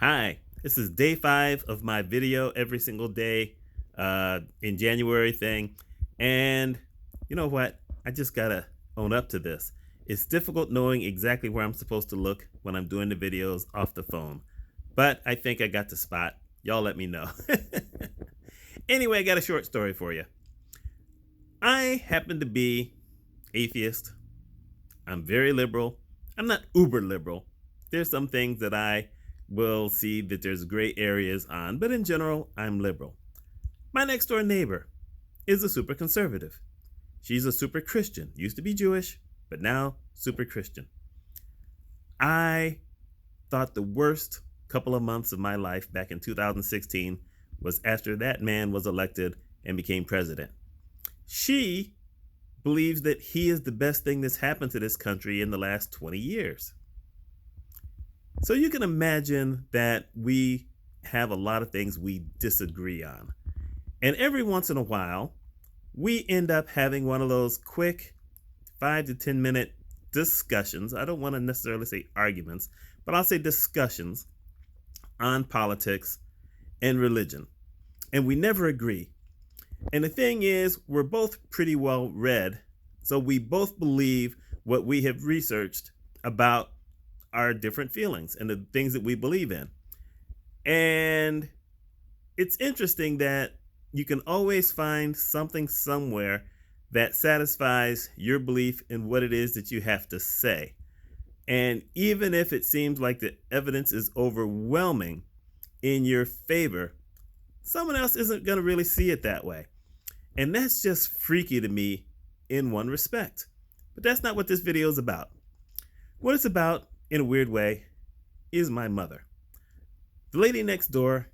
Hi, this is day 5 of my video every single day in January thing. And you know what? I just gotta own up to this. It's difficult knowing exactly where I'm supposed to look when I'm doing the videos off the phone. But I think I got the spot. Y'all let me know. Anyway, I got a short story for you. I happen to be atheist. I'm very liberal. I'm not uber liberal. There's some things that I will see that there's gray areas on, but in general, I'm liberal. My next door neighbor is a super conservative. She's a super Christian. Used to be Jewish, but now super Christian. I thought the worst couple of months of my life back in 2016 was after that man was elected and became president. She believes that he is the best thing that's happened to this country in the last 20 years. So you can imagine that we have a lot of things we disagree on. And every once in a while, we end up having one of those quick 5 to 10 minute discussions. I don't want to necessarily say arguments, but I'll say discussions on politics and religion. And we never agree. And the thing is, we're both pretty well read. So we both believe what we have researched about our different feelings and the things that we believe in. And it's interesting that you can always find something somewhere that satisfies your belief in what it is that you have to say. And even if it seems like the evidence is overwhelming in your favor, someone else isn't going to really see it that way. And that's just freaky to me in one respect. But that's not what this video is about. What it's about, in a weird way, is my mother. The lady next door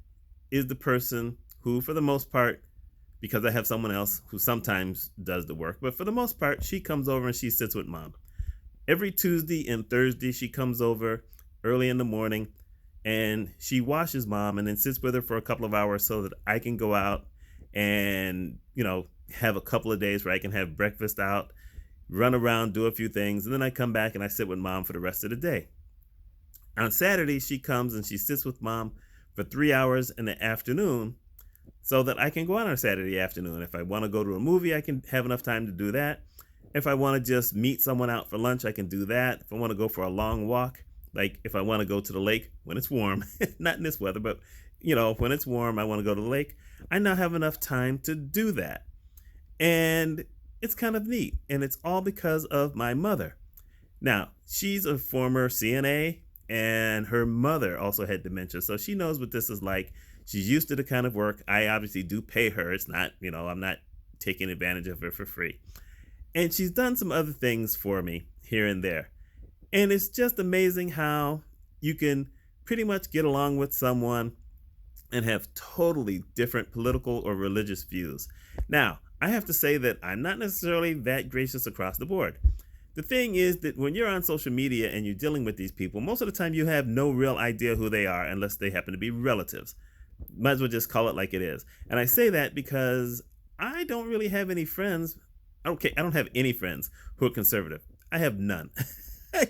is the person who, for the most part, because I have someone else who sometimes does the work, but for the most part, she comes over and she sits with mom. Every Tuesday and Thursday, she comes over early in the morning and she washes mom and then sits with her for a couple of hours so that I can go out and, have a couple of days where I can have breakfast out, run around, do a few things, and then I come back and I sit with mom for the rest of the day. On Saturday, she comes and she sits with mom for 3 hours in the afternoon so that I can go out on a Saturday afternoon. If I want to go to a movie, I can have enough time to do that. If I want to just meet someone out for lunch, I can do that. If I want to go for a long walk, like if I want to go to the lake when it's warm, not in this weather, but when it's warm, I want to go to the lake, I now have enough time to do that. And it's kind of neat. And it's all because of my mother. Now, she's a former CNA and her mother also had dementia. So she knows what this is like. She's used to the kind of work. I obviously do pay her. It's not, I'm not taking advantage of her for free. And she's done some other things for me here and there. And it's just amazing how you can pretty much get along with someone and have totally different political or religious views. Now, I have to say that I'm not necessarily that gracious across the board. The thing is that when you're on social media and you're dealing with these people, most of the time you have no real idea who they are unless they happen to be relatives. Might as well just call it like it is. And I say that because I don't really have any friends. Okay, I don't have any friends who are conservative. I have none. I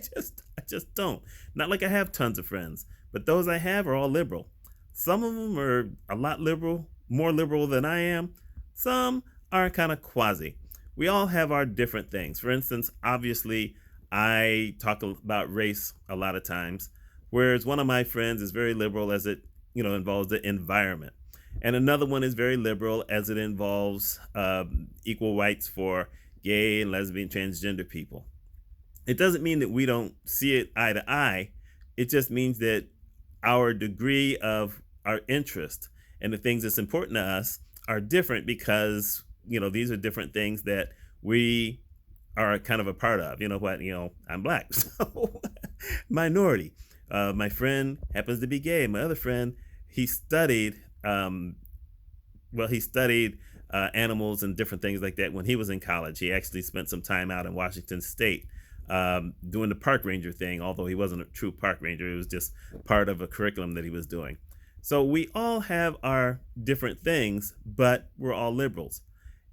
just don't. Not like I have tons of friends, but those I have are all liberal. Some of them are a lot liberal, more liberal than I am. Some are kind of quasi. We all have our different things. For instance, obviously, I talk about race a lot of times, whereas one of my friends is very liberal as it, involves the environment. And another one is very liberal as it involves equal rights for gay and lesbian, transgender people. It doesn't mean that we don't see it eye to eye. It just means that our degree of our interest and the things that's important to us are different because, these are different things that we are kind of a part of. I'm black, so minority. My friend happens to be gay. My other friend, he studied animals and different things like that when he was in college. He actually spent some time out in Washington State doing the park ranger thing, although he wasn't a true park ranger. It was just part of a curriculum that he was doing. So we all have our different things, but we're all liberals.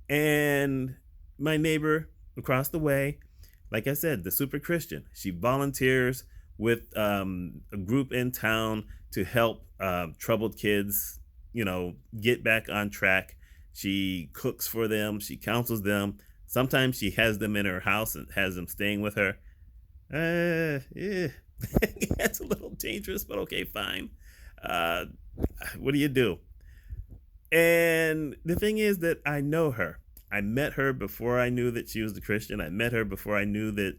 And my neighbor across the way, like I said, the super Christian, she volunteers with a group in town to help troubled kids, get back on track. She cooks for them, she counsels them. Sometimes she has them in her house and has them staying with her. Yeah. That's a little dangerous, but okay, fine. Uh, what do you do? And the thing is that I know her. I met her before I knew that she was a Christian. I met her before I knew that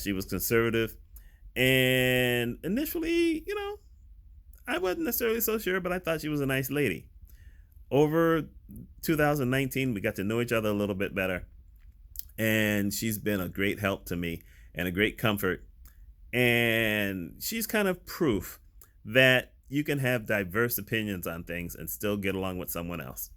she was conservative. And initially, I wasn't necessarily so sure, but I thought she was a nice lady. Over 2019, we got to know each other a little bit better. And she's been a great help to me and a great comfort. And she's kind of proof that you can have diverse opinions on things and still get along with someone else.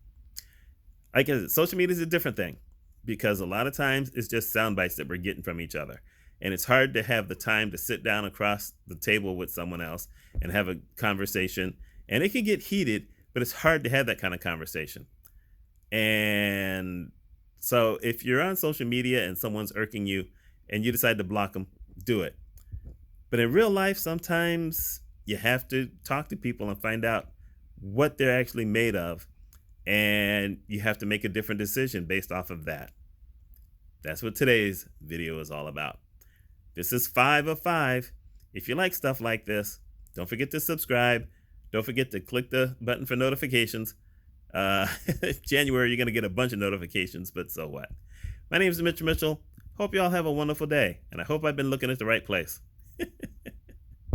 Like I said, social media is a different thing because a lot of times it's just sound bites that we're getting from each other. And it's hard to have the time to sit down across the table with someone else and have a conversation. And it can get heated, but it's hard to have that kind of conversation. And so if you're on social media and someone's irking you and you decide to block them, do it. But in real life, sometimes you have to talk to people and find out what they're actually made of. And you have to make a different decision based off of that. That's what today's video is all about. This is 5 of 5. If you like stuff like this, don't forget to subscribe. Don't forget to click the button for notifications. January, you're going to get a bunch of notifications, but so what? My name is Mitch Mitchell. Hope you all have a wonderful day, and I hope I've been looking at the right place.